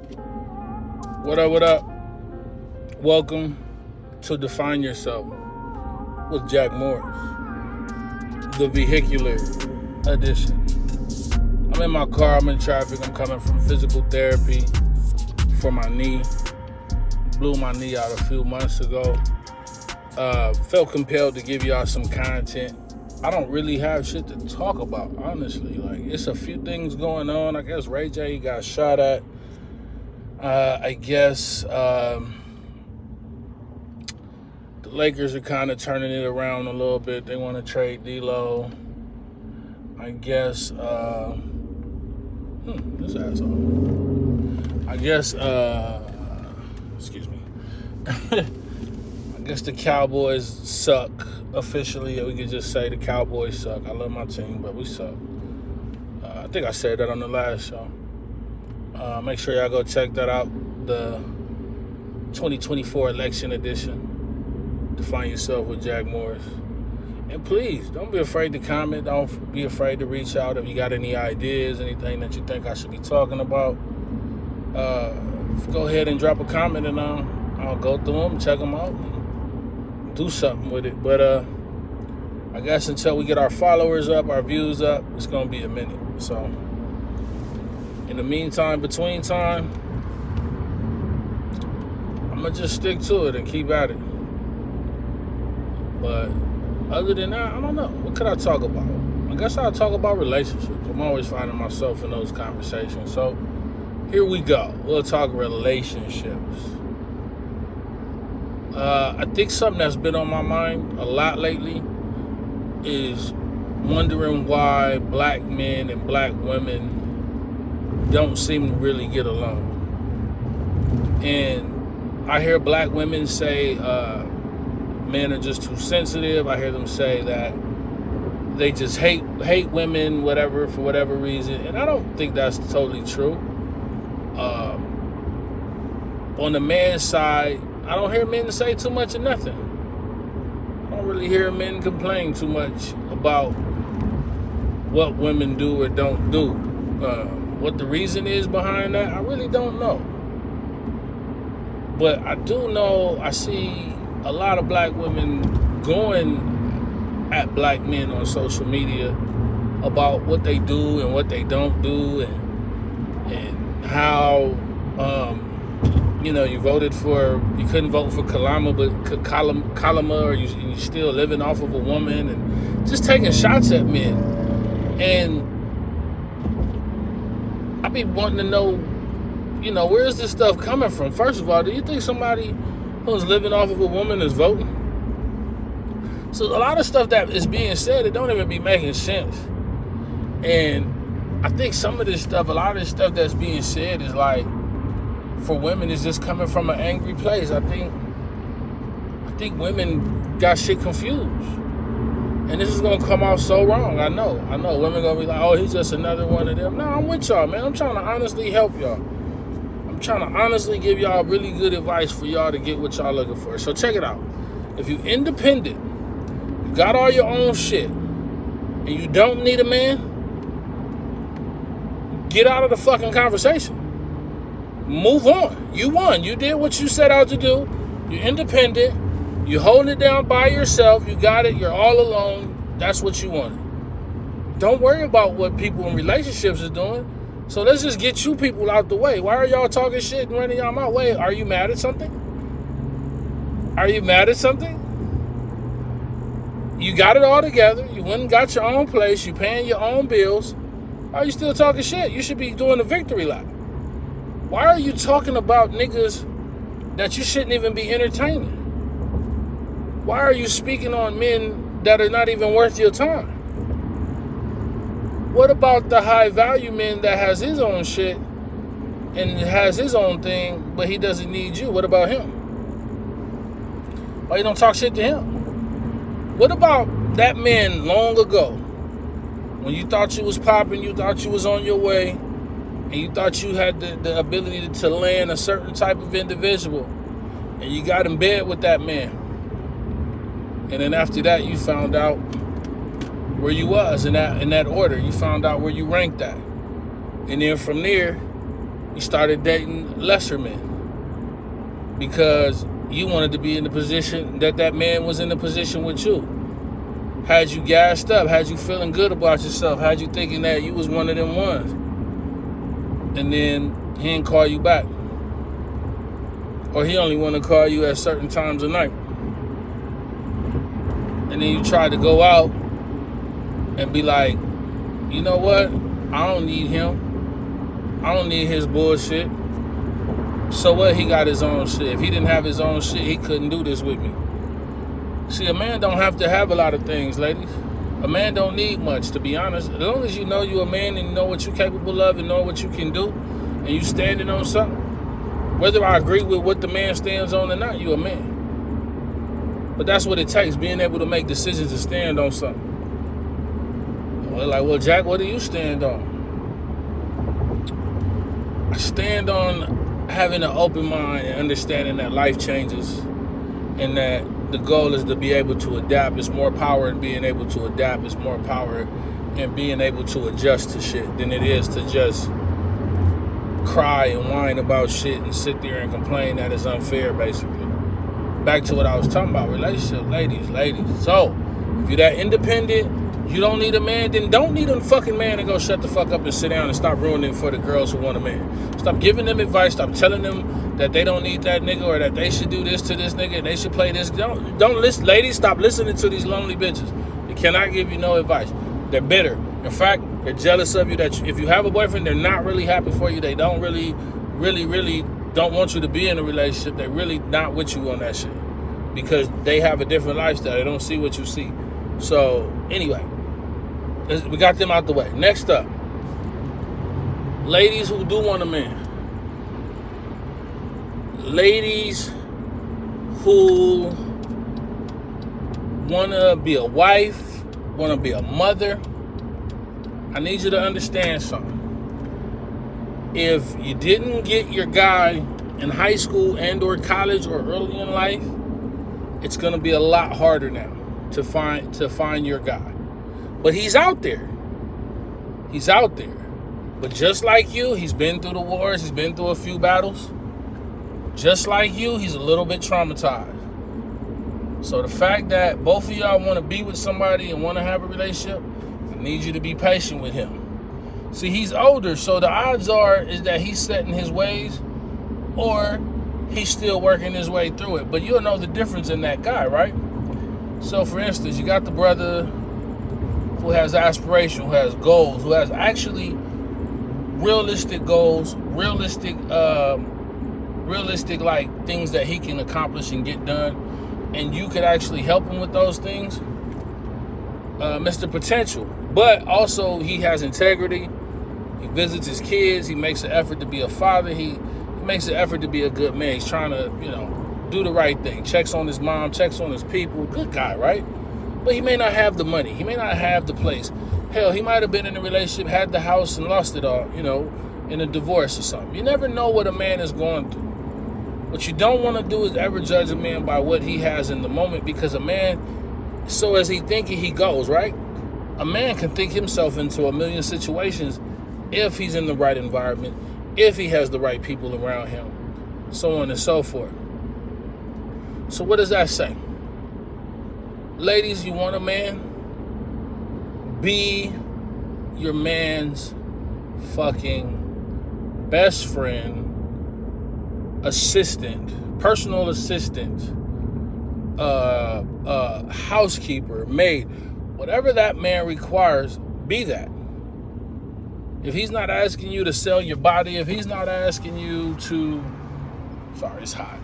What up, what up? Welcome to Define Yourself with Jack Morris, the vehicular edition. I'm in my car, I'm in traffic, I'm coming from physical therapy for my knee. Blew my knee out a few months ago. Felt compelled to give y'all some content. I don't really have shit to talk about, honestly. Like, it's a few things going on. I guess Ray J got shot at. I guess the Lakers are kind of turning it around a little bit. They want to trade D'Lo. I guess this asshole. I guess excuse me. I guess the Cowboys suck officially. We could just say the Cowboys suck. I love my team, but we suck. I think I said that on the last show. Make sure y'all go check that out. The 2024 election edition. Define Yourself with Jack Morris. And please, don't be afraid to comment. Don't be afraid to reach out if you got any ideas, anything that you think I should be talking about. Go ahead and drop a comment and I'll go through them, check them out, and do something with it. But I guess until we get our followers up, our views up, it's going to be a minute. So in the meantime, between time, I'm going to just stick to it and keep at it. But other than that, I don't know. What could I talk about? I guess I'll talk about relationships. I'm always finding myself in those conversations. So here we go. We'll talk relationships. I think something that's been on my mind a lot lately is wondering why black men and black women don't seem to really get along. And I hear black women say men are just too sensitive. I hear them say that they just hate women, whatever, for whatever reason. And I don't think that's totally true. On the man's side, I don't hear men say too much of nothing. I don't really hear men complain too much about what women do or don't do. What the reason is behind that, I really don't know. But I do know I see a lot of black women going at black men on social media about what they do and what they don't do, and how you couldn't vote for Kalama, or you still living off of a woman, and just taking shots at men. And I be wanting to know, where is this stuff coming from? First of all, do you think somebody who's living off of a woman is voting? So a lot of stuff that is being said, it don't even be making sense. And I think a lot of this stuff that's being said is like, for women, is just coming from an angry place. I think women got shit confused. And this is going to come off so wrong. I know. Women going to be like, oh, he's just another one of them. No, I'm with y'all, man. I'm trying to honestly help y'all. I'm trying to honestly give y'all really good advice for y'all to get what y'all looking for. So check it out. If you independent, you got all your own shit, and you don't need a man, get out of the fucking conversation. Move on. You won. You did what you set out to do. You're independent. You holding it down by yourself. You got it. You're all alone. That's what you wanted. Don't worry about what people in relationships are doing. So let's just get you people out the way. Why are y'all talking shit and running y'all mouth? Wait, are you mad at something? Are you mad at something? You got it all together. You went and got your own place. You paying your own bills. Why are you still talking shit? You should be doing a victory lap. Why are you talking about niggas that you shouldn't even be entertaining? Why are you speaking on men that are not even worth your time? What about the high value man that has his own shit and has his own thing, but he doesn't need you? What about him? Why you don't talk shit to him? What about that man long ago, when you thought you was popping, you thought you was on your way, and you thought you had the ability to land a certain type of individual, and you got in bed with that man, and then after that you found out where you was in that order. You found out where you ranked at, and then from there You started dating lesser men because you wanted to be in the position that man was in the position with you. Had you gassed up, had you feeling good about yourself, had you thinking that you was one of them ones. And then he didn't call you back. Or he only want to call you at certain times of night. And then you try to go out and be like, you know what? I don't need him. I don't need his bullshit. So what? He got his own shit. If he didn't have his own shit, he couldn't do this with me. See, a man don't have to have a lot of things, ladies. A man don't need much, to be honest. As long as you know you're a man and you know what you're capable of and know what you can do, and you standing on something, whether I agree with what the man stands on or not, you're a man. But that's what it takes, being able to make decisions to stand on something. Well, Jack, what do you stand on? I stand on having an open mind and understanding that life changes and that the goal is to be able to adapt. It's more power in being able to adapt. It's more power in being able to adjust to shit than it is to just cry and whine about shit and sit there and complain that it's unfair, basically. Back to what I was talking about, relationship, ladies. So, if you're that independent, you don't need a man, then don't need a fucking man to go shut the fuck up and sit down and stop ruining for the girls who want a man. Stop giving them advice. Stop telling them that they don't need that nigga or that they should do this to this nigga and they should play this. Don't listen, ladies. Stop listening to these lonely bitches. They cannot give you no advice. They're bitter. In fact, they're jealous of you. That if you have a boyfriend, they're not really happy for you. They don't really don't want you to be in a relationship. They're really not with you on that shit because they have a different lifestyle. They don't see what you see. So anyway, we got them out the way. Next up, ladies who do want a man. Ladies who want to be a wife, want to be a mother. I need you to understand something. If you didn't get your guy in high school and or college or early in life, it's going to be a lot harder now to find your guy. But he's out there. He's out there. But just like you, he's been through the wars. He's been through a few battles. Just like you, he's a little bit traumatized. So the fact that both of y'all want to be with somebody and want to have a relationship, I need you to be patient with him. See, he's older, so the odds are is that he's set in his ways or he's still working his way through it. But you'll know the difference in that guy, right? So for instance, you got the brother who has aspiration, who has goals, who has actually realistic goals, realistic like things that he can accomplish and get done, and you could actually help him with those things. Mr. Potential, but also he has integrity. He visits his kids. He makes an effort to be a father. He makes an effort to be a good man. He's trying to, do the right thing. Checks on his mom, checks on his people. Good guy, right? But he may not have the money. He may not have the place. Hell, he might have been in a relationship, had the house, and lost it all, in a divorce or something. You never know what a man is going through. What you don't want to do is ever judge a man by what he has in the moment, because a man, so as he thinking, he goes, right? A man can think himself into a million situations if he's in the right environment, if he has the right people around him, so on and so forth. So what does that say? Ladies, you want a man? Be your man's fucking best friend, assistant, personal assistant, housekeeper, maid, whatever that man requires, be that. If he's not asking you to sell your body, if he's not asking you to, sorry, it's hot.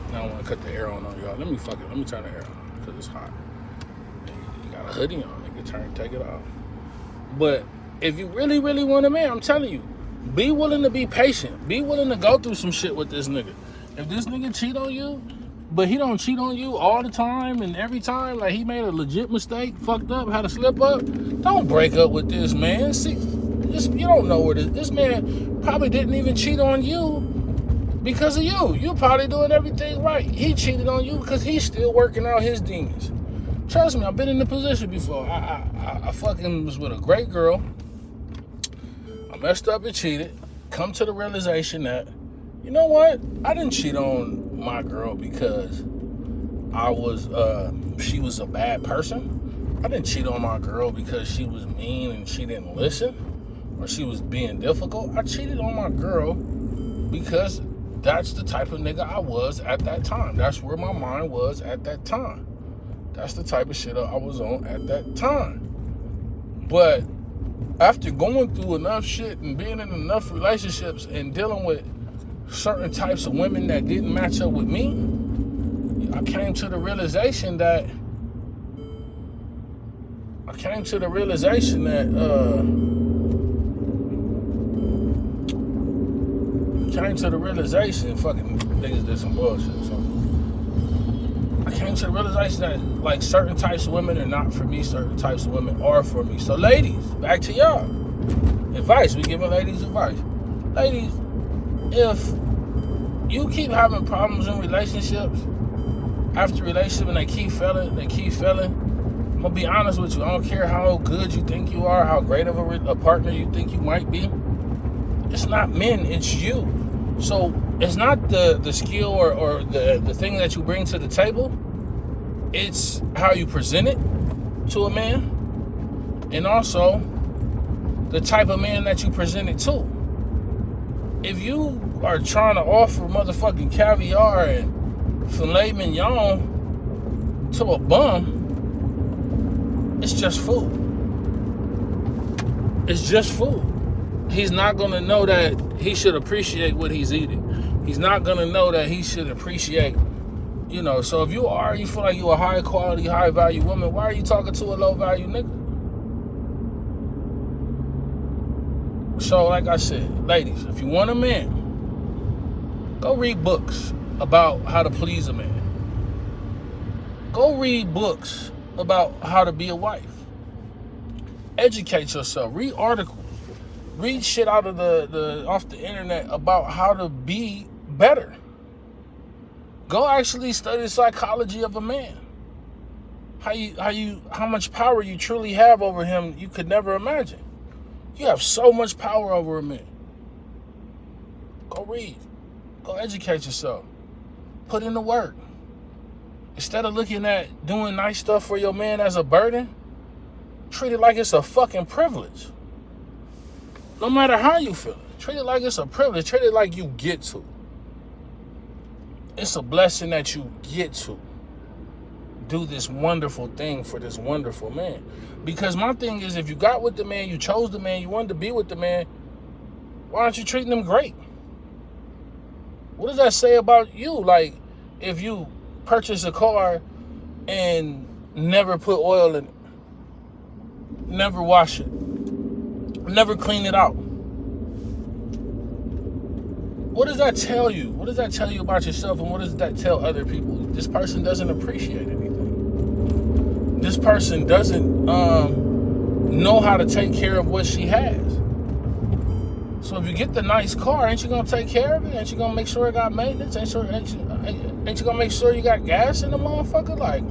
I don't want to cut the air on y'all. Let me turn the air on because it's hot. You got a hoodie on, you can take it off. But if you really, really want a man, I'm telling you, be willing to be patient. Be willing to go through some shit with this nigga. If this nigga cheat on you, but he don't cheat on you all the time and every time, like he made a legit mistake, fucked up, had a slip up, don't break up with this man. See, you don't know where this man probably didn't even cheat on you because of you. You're probably doing everything right. He cheated on you because he's still working out his demons. Trust me, I've been in the position before. I fucking was with a great girl. I messed up and cheated. come to the realization that, you know what? I didn't cheat on my girl because she was a bad person. I didn't cheat on my girl because she was mean and she didn't listen or she was being difficult. I cheated on my girl because that's the type of nigga I was at that time. That's where my mind was at that time. That's the type of shit I was on at that time. But after going through enough shit and being in enough relationships and dealing with certain types of women that didn't match up with me, I came to the realization that fucking niggas did some bullshit. So I came to the realization that like certain types of women are not for me, certain types of women are for me. So ladies, back to y'all. Advice, we giving ladies advice. Ladies, if you keep having problems in relationships, after relationship and they keep failing, I'm gonna be honest with you, I don't care how good you think you are, how great of a partner you think you might be, it's not men, it's you. So it's not the skill or the thing that you bring to the table, it's how you present it to a man, and also the type of man that you present it to. If you are trying to offer motherfucking caviar and filet mignon to a bum, it's just food. It's just food. He's not gonna know that he should appreciate what he's eating. He's not gonna know that he should appreciate, so if you feel like you're a high quality, high value woman, why are you talking to a low value nigga? So like I said, ladies, if you want a man, go read books about how to please a man. Go read books about how to be a wife. Educate yourself. Read articles. Read shit out of off the internet about how to be better. Go actually study the psychology of a man. How much power you truly have over him, you could never imagine. You have so much power over a man. Go read. Go educate yourself. Put in the work. Instead of looking at doing nice stuff for your man as a burden, treat it like it's a fucking privilege. No matter how you feel, treat it like it's a privilege. Treat it like you get to. It's a blessing that you get to do this wonderful thing for this wonderful man. Because my thing is, if you got with the man, you chose the man, you wanted to be with the man, why aren't you treating him great? What does that say about you? Like, if you purchase a car and never put oil in it, never wash it, never clean it out, what does that tell you? What does that tell you about yourself, and what does that tell other people? This person doesn't appreciate anything. This person doesn't know how to take care of what she has. So if you get the nice car, ain't you gonna take care of it? Ain't you gonna make sure it got maintenance? Ain't you gonna make sure you got gas in the motherfucker? Like,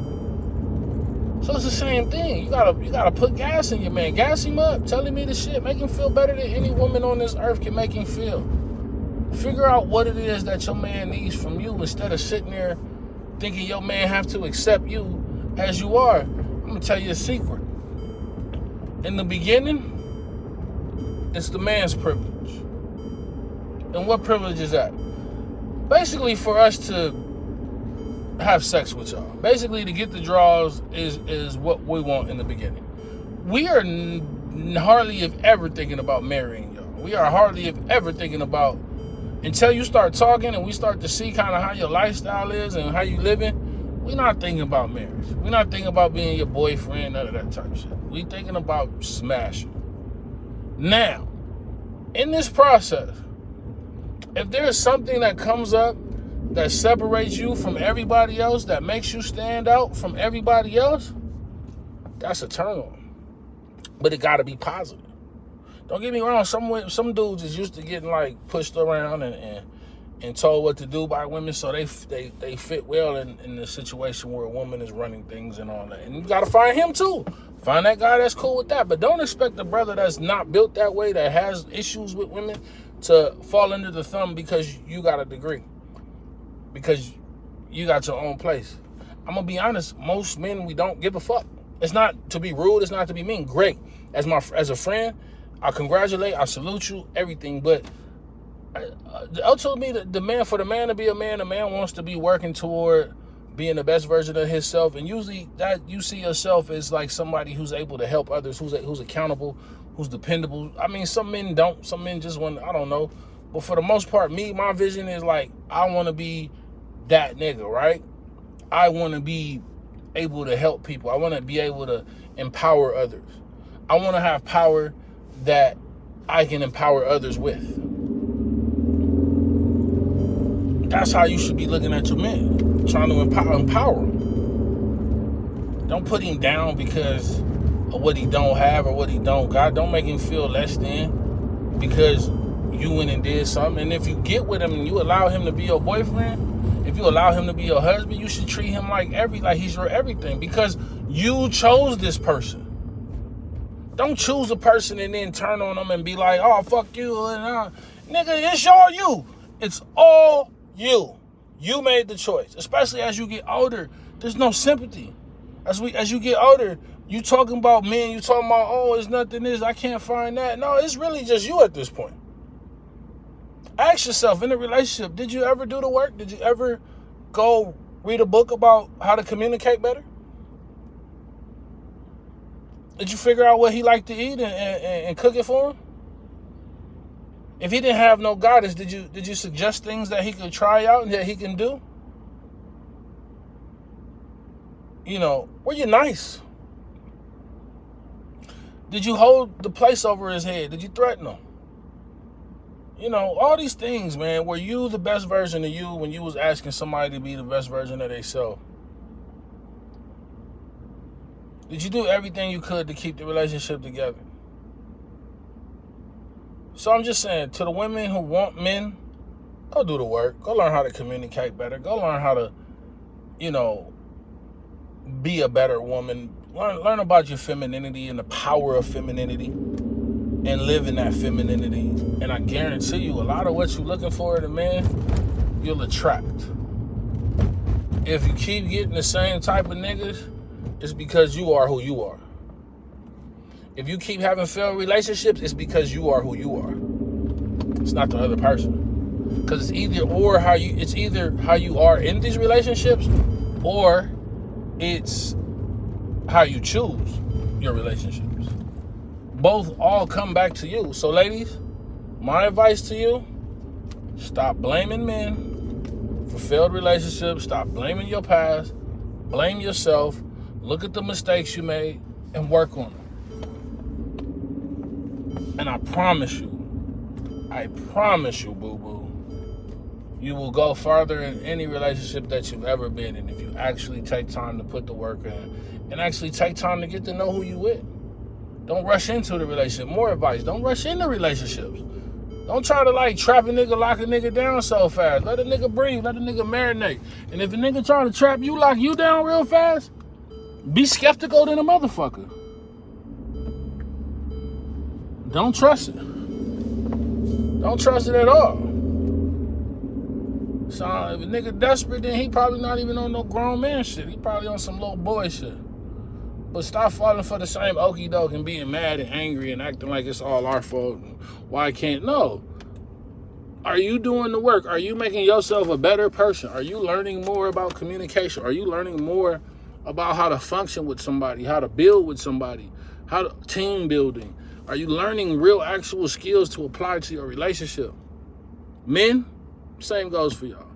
so it's the same thing. You gotta put gas in your man. Gas him up. Tell him the shit. Make him feel better than any woman on this earth can make him feel. Figure out what it is that your man needs from you instead of sitting there thinking your man have to accept you as you are. I'm gonna tell you a secret. In the beginning, it's the man's privilege. And what privilege is that? Basically, for us to have sex with y'all. Basically, to get the draws is what we want in the beginning. We are hardly if ever thinking about marrying y'all. We are hardly if ever thinking about, until you start talking and we start to see kind of how your lifestyle is and how you living, we're not thinking about marriage. We're not thinking about being your boyfriend, none of that type of shit. We thinking about smashing. Now, in this process, if there is something that comes up that separates you from everybody else, that makes you stand out from everybody else, that's a turn on. But it gotta be positive. Don't get me wrong, some dudes is used to getting like pushed around and told what to do by women, so they fit well in the situation where a woman is running things and all that. And you gotta find him too. Find that guy that's cool with that. But don't expect a brother that's not built that way, that has issues with women, to fall under the thumb because you got a degree, because you got your own place. I'm gonna be honest, most men, we don't give a fuck. It's not to be rude, it's not to be mean. Great. As a friend, I congratulate, I salute you, everything. But ultimately, for the man to be a man wants to be working toward being the best version of himself. And usually that you see yourself as like somebody who's able to help others, who's accountable, who's dependable. I mean, some men don't. Some men just want, I don't know. But for the most part, my vision is like, I want to be that nigga, right? I want to be able to help people. I want to be able to empower others. I want to have power that I can empower others with. That's how you should be looking at your men, trying to empower him. Don't put him down because of what he don't have or what he don't got. Don't make him feel less than because you went and did something. And if you get with him and you allow him to be your boyfriend, if you allow him to be your husband, you should treat him like he's your everything, because you chose this person. Don't choose a person and then turn on them and be like, oh, fuck you. And, nigga, it's all you. It's all you. You made the choice. Especially as you get older, there's no sympathy. As you get older, you talking about men, you talking about, oh, it's nothing this, I can't find that. No, it's really just you at this point. Ask yourself, in a relationship, did you ever do the work? Did you ever go read a book about how to communicate better? Did you figure out what he liked to eat and cook it for him? If he didn't have no guidance, did you suggest things that he could try out and that he can do? Were you nice? Did you hold the place over his head? Did you threaten him? All these things, man. Were you the best version of you when you was asking somebody to be the best version of themselves? Did you do everything you could to keep the relationship together? So I'm just saying, to the women who want men, go do the work. Go learn how to communicate better. Go learn how to, be a better woman. Learn about your femininity and the power of femininity, and live in that femininity. And I guarantee you, a lot of what you're looking for in a man, you'll attract. If you keep getting the same type of niggas, it's because you are who you are. If you keep having failed relationships, it's because you are who you are. It's not the other person. Because it's either how you are in these relationships, or it's how you choose your relationships. Both all come back to you. So ladies, my advice to you, stop blaming men for failed relationships. Stop blaming your past. Blame yourself. Look at the mistakes you made and work on them. And I promise you, boo-boo, you will go farther in any relationship that you've ever been in if you actually take time to put the work in and actually take time to get to know who you with. Don't rush into the relationship. More advice, don't rush into relationships. Don't try to trap a nigga, lock a nigga down so fast. Let a nigga breathe, let a nigga marinate. And if a nigga trying to trap you, lock you down real fast, be skeptical than a motherfucker. Don't trust it. Don't trust it at all. So if a nigga desperate, then he probably not even on no grown man shit. He probably on some little boy shit. But stop falling for the same okie doke and being mad and angry and acting like it's all our fault. Why can't? No. Are you doing the work? Are you making yourself a better person? Are you learning more about communication? Are you learning more about how to function with somebody, how to build with somebody, how to team building? Are you learning real actual skills to apply to your relationship? Men, same goes for y'all.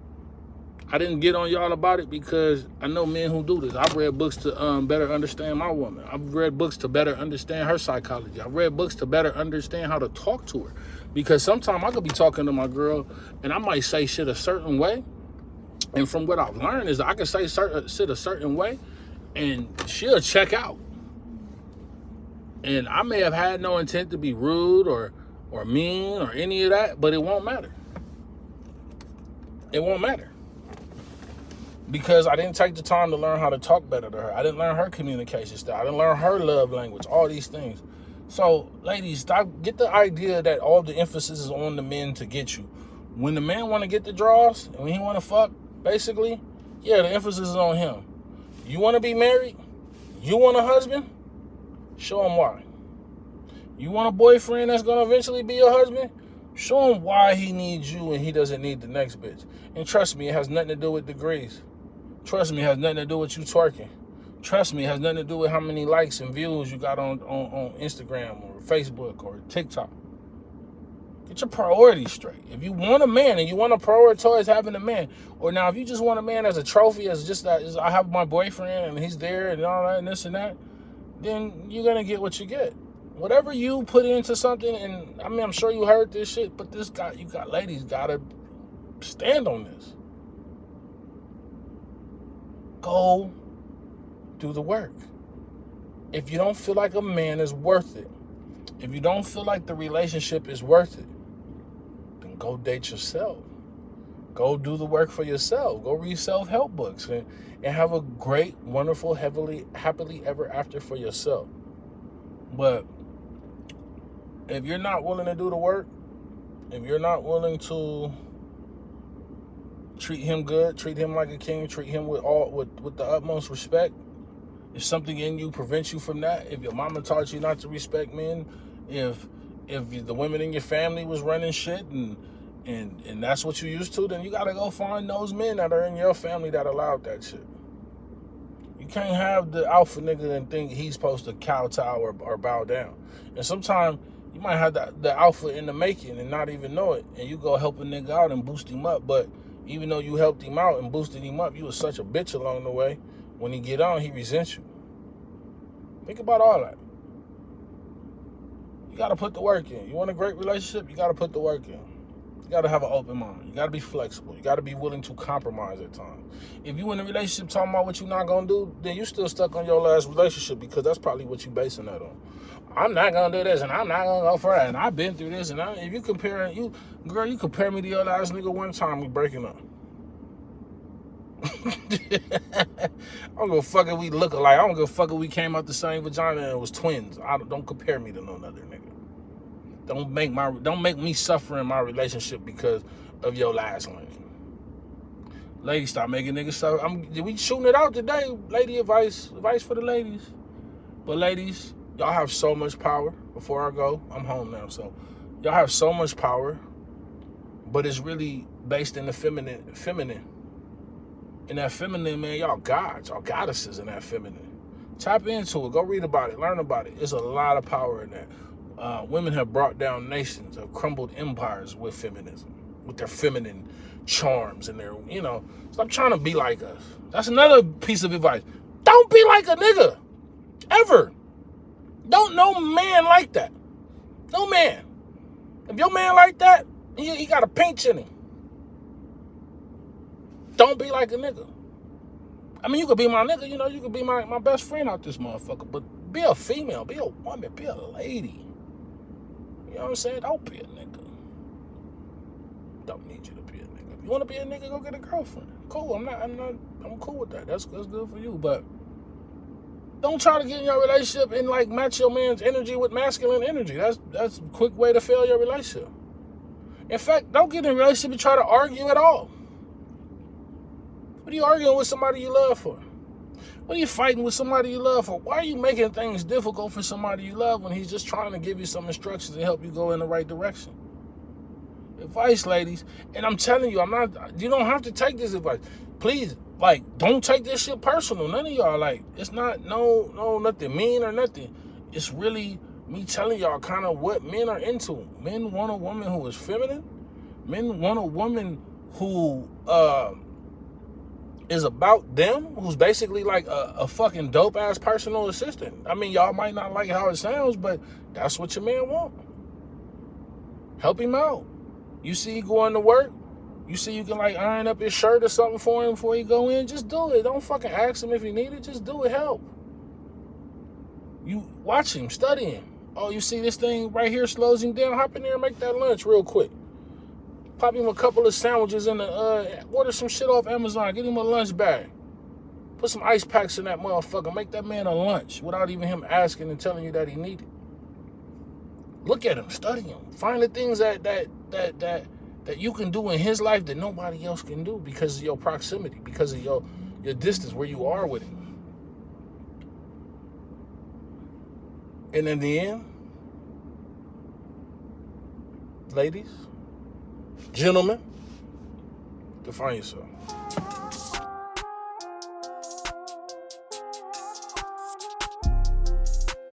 I didn't get on y'all about it because I know men who do this. I've read books to better understand my woman. I've read books to better understand her psychology. I've read books to better understand how to talk to her. Because sometimes I could be talking to my girl and I might say shit a certain way. And from what I've learned is I can say shit a certain way and she'll check out. And I may have had no intent to be rude or mean or any of that, but it won't matter. It won't matter. Because I didn't take the time to learn how to talk better to her. I didn't learn her communication style. I didn't learn her love language, all these things. So, ladies, stop. Get the idea that all the emphasis is on the men to get you. When the man want to get the draws and when he want to fuck, basically, yeah, the emphasis is on him. You want to be married? You want a husband? Show him why. You want a boyfriend that's going to eventually be your husband? Show him why he needs you and he doesn't need the next bitch. And trust me, it has nothing to do with degrees. Trust me, it has nothing to do with you twerking. Trust me, it has nothing to do with how many likes and views you got on Instagram or Facebook or TikTok. Get your priorities straight. If you want a man and you want to prioritize having a man, or now if you just want a man as a trophy, as just that, I have my boyfriend and he's there and all that and this and that, then you're going to get what you get. Whatever you put into something, and I mean, I'm sure you heard this shit, but ladies gotta stand on this. Go do the work. If you don't feel like a man is worth it, if you don't feel like the relationship is worth it, then go date yourself. Go do the work for yourself. Go read self-help books and have a great, wonderful, happily ever after for yourself. But if you're not willing to do the work, if you're not willing to treat him good, treat him like a king, treat him with the utmost respect, if something in you prevents you from that, if your mama taught you not to respect men, if the women in your family was running shit and that's what you used to, then you gotta go find those men that are in your family that allowed that shit. You can't have the alpha nigga and think he's supposed to kowtow or bow down. And sometimes you might have the alpha in the making and not even know it, and you go help a nigga out and boost him up, but even though you helped him out and boosted him up, you was such a bitch along the way. When he get on, he resents you. Think about all that. You got to put the work in. You want a great relationship, you got to put the work in. You got to have an open mind. You got to be flexible. You got to be willing to compromise at times. If you in a relationship talking about what you're not going to do, then you still stuck on your last relationship because that's probably what you basing that on. I'm not going to do this and I'm not going to go for that and I've been through this. And if you compare me to your last nigga one time, we breaking up. I don't give a fuck if we look alike. I don't give a fuck if we came out the same vagina and it was twins. Don't compare me to no other nigga. Don't make me suffer in my relationship because of your last one. Ladies, stop making niggas suffer. We shooting it out today. Lady advice for the ladies. But ladies, y'all have so much power. Before I go, I'm home now. So y'all have so much power, but it's really based in the feminine. In that feminine, man, y'all gods, y'all goddesses in that feminine. Tap into it. Go read about it. Learn about it. There's a lot of power in that. Women have brought down nations, have crumbled empires with feminism, with their feminine charms and their, stop trying to be like us. That's another piece of advice. Don't be like a nigga. Ever. No man like that. No man. If your man like that, he got a pinch in him. Don't be like a nigga. I mean, you could be my nigga, you could be my best friend out this motherfucker, but be a female, be a woman, be a lady. You know what I'm saying? Don't be a nigga. Don't need you to be a nigga. If you want to be a nigga, go get a girlfriend. Cool, I'm cool with that. That's good for you, but don't try to get in your relationship and match your man's energy with masculine energy. That's a quick way to fail your relationship. In fact, don't get in a relationship and try to argue at all. What are you arguing with somebody you love for? What are you fighting with somebody you love for? Why are you making things difficult for somebody you love when he's just trying to give you some instructions to help you go in the right direction? Advice, ladies. And I'm telling you, you don't have to take this advice. Please, don't take this shit personal. None of y'all, it's not nothing mean or nothing. It's really me telling y'all kind of what men are into. Men want a woman who is feminine. Men want a woman who, is about them, who's basically a fucking dope ass personal assistant. I mean, y'all might not like how it sounds, but that's what your man want. Help him out. You see he going to work, you see you can iron up his shirt or something for him before he go in, just do it. Don't fucking ask him if he need it, just do it. Help. You watch him, study him. Oh, you see this thing right here slows him down, hop in there and make that lunch real quick. Pop him a couple of sandwiches in order some shit off Amazon. Get him a lunch bag. Put some ice packs in that motherfucker. Make that man a lunch without even him asking and telling you that he needed. Look at him, study him, find the things that you can do in his life that nobody else can do because of your proximity, because of your distance, where you are with him. And in the end, ladies, gentlemen, define yourself.